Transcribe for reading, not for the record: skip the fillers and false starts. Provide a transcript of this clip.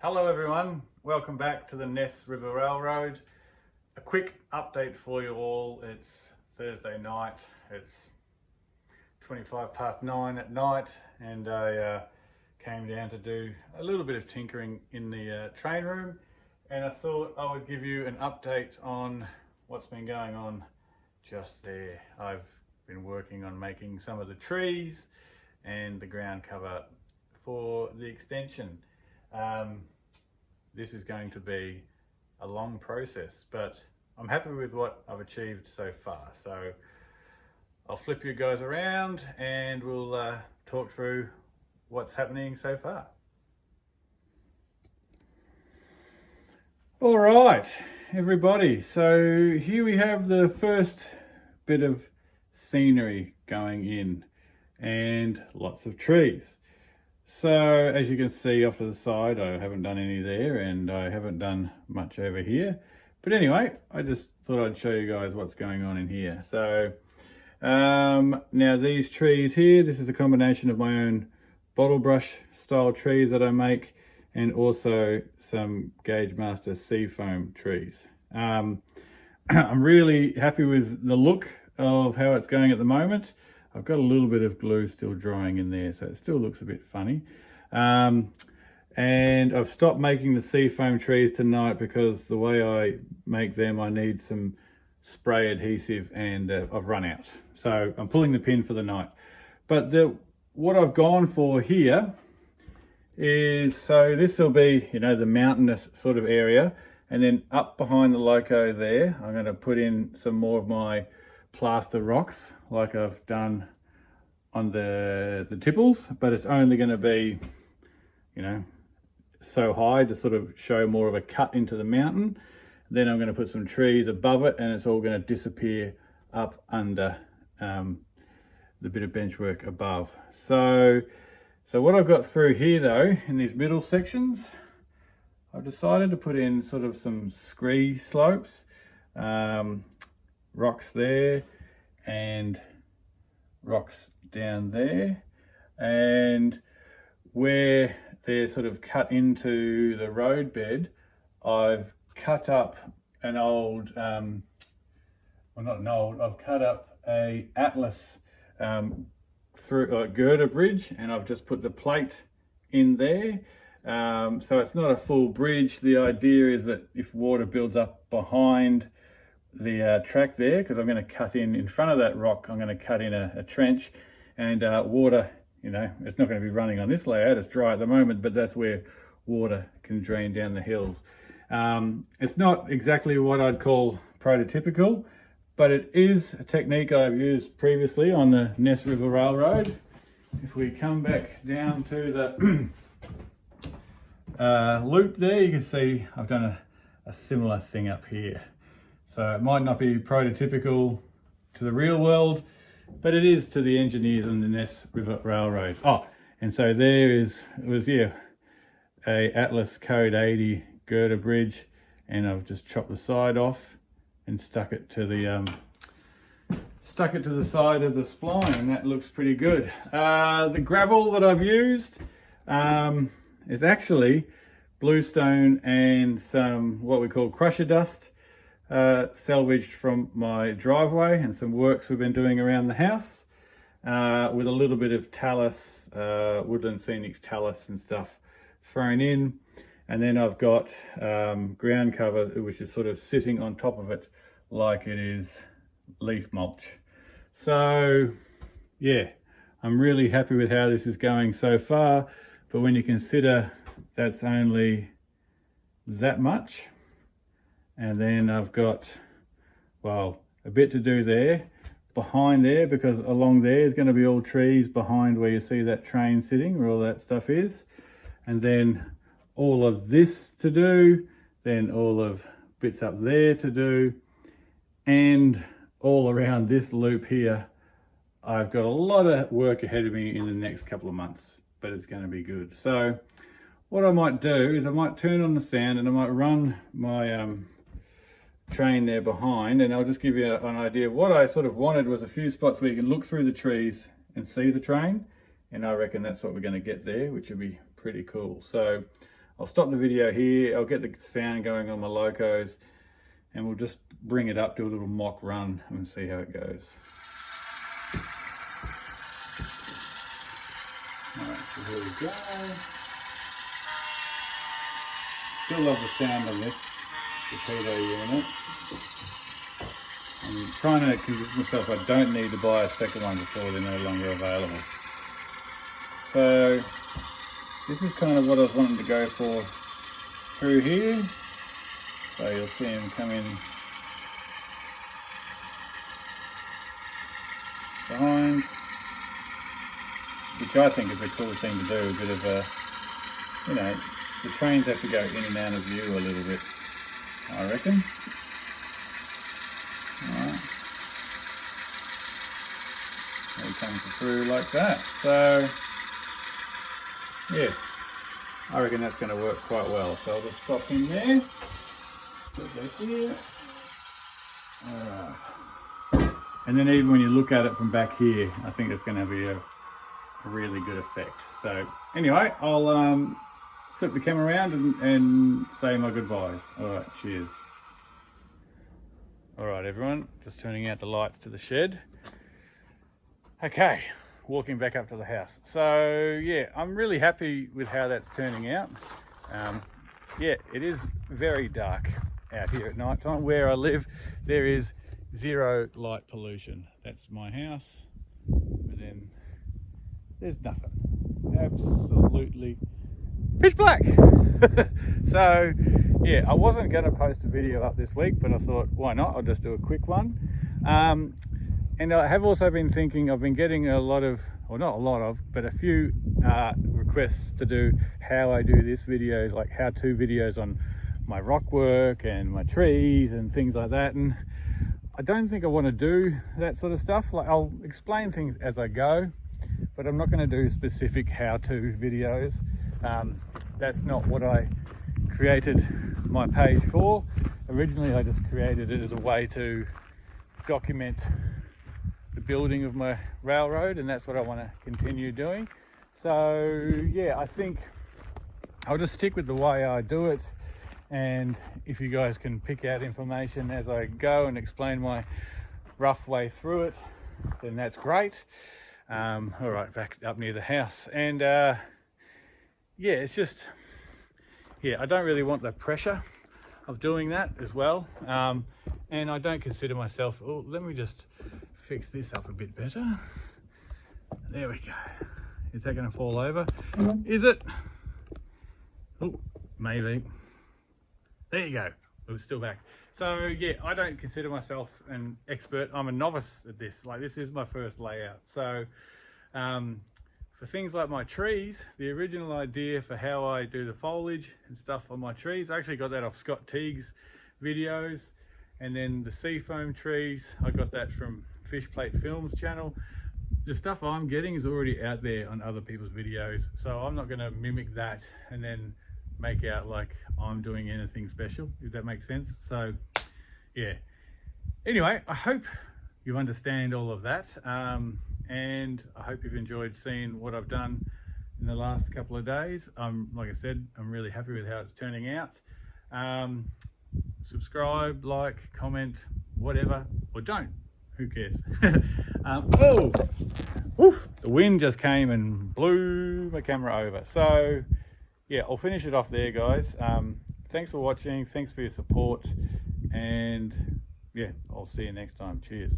Hello everyone, welcome back to the Ness River Railroad. A quick update for you all. It's Thursday night, it's 9:25 at night, and I came down to do a little bit of tinkering in the train room, and I thought I would give you an update on what's been going on just there. I've been working on making some of the trees and the ground cover for the extension. This is going to be a long process, but I'm happy with what I've achieved so far. So I'll flip you guys around and we'll talk through what's happening so far. All right, everybody. So here we have the first bit of scenery going in and lots of trees. So as you can see off to the side, I haven't done any there, and I haven't done much over here. But anyway, I just thought I'd show you guys what's going on in here. So now these trees here, this is a combination of my own bottle brush style trees that I make, and also some Gagemaster Seafoam trees. I'm really happy with the look of how it's going at the moment. I've got a little bit of glue still drying in there, so it still looks a bit funny. And I've stopped making the seafoam trees tonight because the way I make them, I need some spray adhesive, and I've run out. So I'm pulling the pin for the night. But what I've gone for here is, so this will be, the mountainous sort of area. And then up behind the loco there, I'm going to put in some more of my plaster rocks like I've done on the tipples, but it's only going to be so high to sort of show more of a cut into the mountain. Then I'm going to put some trees above it, and it's all going to disappear up under the bit of benchwork above. So what I've got through here though, in these middle sections, I've decided to put in sort of some scree slopes, rocks there and rocks down there, and where they're sort of cut into the road bed, I've cut up an old, I've cut up a Atlas through a girder bridge, and I've just put the plate in there. So it's not a full bridge. The idea is that if water builds up behind the track there, because I'm going to cut in front of that rock, I'm going to cut in a trench, and water, it's not going to be running on this layout, it's dry at the moment, but that's where water can drain down the hills. It's not exactly what I'd call prototypical, but it is a technique I've used previously on the Ness River Railroad. If we come back down to the loop there, you can see I've done a similar thing up here. So it might not be prototypical to the real world, but it is to the engineers on the Ness River Railroad. Oh, and so it was a Atlas Code 80 girder bridge, and I've just chopped the side off and stuck it to the side of the spline, and that looks pretty good. The gravel that I've used is actually bluestone and some what we call crusher dust, salvaged from my driveway and some works we've been doing around the house, with a little bit of talus, Woodland Scenics talus and stuff thrown in. And then I've got ground cover, which is sort of sitting on top of it like it is leaf mulch. So yeah, I'm really happy with how this is going so far, but when you consider that's only that much, and then I've got, a bit to do there, behind there, because along there is going to be all trees behind where you see that train sitting, where all that stuff is. And then all of this to do, then all of bits up there to do, and all around this loop here. I've got a lot of work ahead of me in the next couple of months, but it's going to be good. So what I might do is I might turn on the sound, and I might run my train there behind, and I'll just give you an idea of what I sort of wanted was a few spots where you can look through the trees and see the train, and I reckon that's what we're going to get there, which will be pretty cool. So I'll stop the video here. I'll get the sound going on my locos, and we'll just bring it up, do a little mock run and see how it goes. Alright, so here we go. Still love the sound on this, the pitot unit. I'm trying to convince myself I don't need to buy a second one before they're no longer available. So this is kind of what I was wanting to go for through here. So you'll see him come in behind, which I think is a cool thing to do, a bit of a, you know, the trains have to go in and out of view a little bit, I reckon. Alright. There he comes through like that. So, yeah, I reckon that's going to work quite well. So I'll just stop him there. Put that here. Alright. And then even when you look at it from back here, I think it's going to be a really good effect. So anyway, I'll flip the camera around and say my goodbyes. Alright, cheers. Alright everyone, just turning out the lights to the shed. Okay, walking back up to the house. So yeah, I'm really happy with how that's turning out. Yeah, it is very dark out here at night time. Where I live, there is zero light pollution. That's my house. And then there's nothing. Absolutely pitch black. So yeah, I wasn't going to post a video up this week, but I thought, why not? I'll just do a quick one. And I have also been thinking, I've been getting a lot of, or not a lot of, but a few requests to do how I do this videos, like how-to videos on my rock work and my trees and things like that. And I don't think I want to do that sort of stuff. Like, I'll explain things as I go, but I'm not going to do specific how-to videos. That's not what I created my page for. Originally I just created it as a way to document the building of my railroad, and that's what I want to continue doing. So yeah, I think I'll just stick with the way I do it, and if you guys can pick out information as I go and explain my rough way through it, then that's great. All right, back up near the house. And yeah, it's just, yeah, I don't really want the pressure of doing that as well. And I don't consider myself, oh, let me just fix this up a bit better. There we go. Is that going to fall over? Is it? Oh, maybe. There you go. It was still back. So yeah, I don't consider myself an expert. I'm a novice at this. Like, this is my first layout. So for things like my trees, the original idea for how I do the foliage and stuff on my trees, I actually got that off Scott Teague's videos. And then the seafoam trees, I got that from Fish Plate Films channel. The stuff I'm getting is already out there on other people's videos, so I'm not going to mimic that and then make out like I'm doing anything special, if that makes sense. So yeah, anyway, I hope you understand all of that, and I hope you've enjoyed seeing what I've done in the last couple of days. Like I said, I'm really happy with how it's turning out. Subscribe, like, comment, whatever, or don't, who cares. Oh, oof, the wind just came and blew my camera over. So yeah, I'll finish it off there, guys. Thanks for watching, thanks for your support, and yeah, I'll see you next time. Cheers.